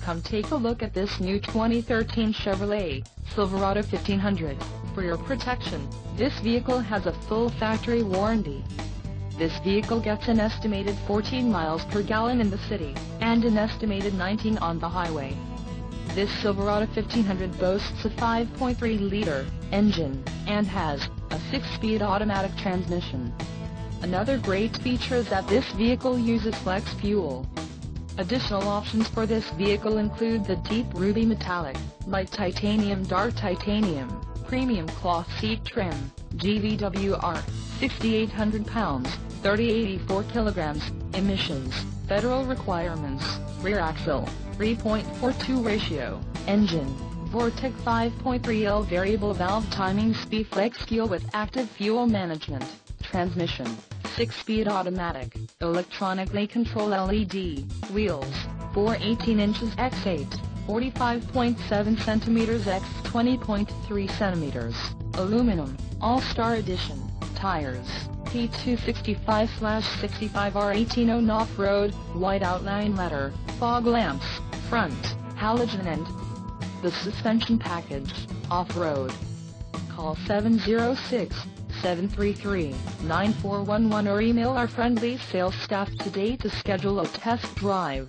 Come take a look at this new 2013 Chevrolet Silverado 1500. For your protection, this vehicle has a full factory warranty. This vehicle gets an estimated 14 miles per gallon in the city, and an estimated 19 on the highway. This Silverado 1500 boasts a 5.3-liter engine, and has a 6-speed automatic transmission. Another great feature is that this vehicle uses flex fuel. Additional options for this vehicle include the deep ruby metallic, light titanium, dark titanium, premium cloth seat trim, GVWR, 6,800 pounds, 3084 kilograms, emissions, federal requirements, rear axle, 3.42 ratio, engine, Vortec 5.3L variable valve timing, speed flex fuel with active fuel management, transmission, 6-speed automatic, electronically controlled LED, wheels, 4 18 inches x 8, 45.7 centimeters x 20.3 centimeters, aluminum, All-Star Edition, tires, P265/65R18 off-road, white outline letter, fog lamps, front, halogen and the suspension package, off-road. Call 706-733-9411 or email our friendly sales staff today to schedule a test drive.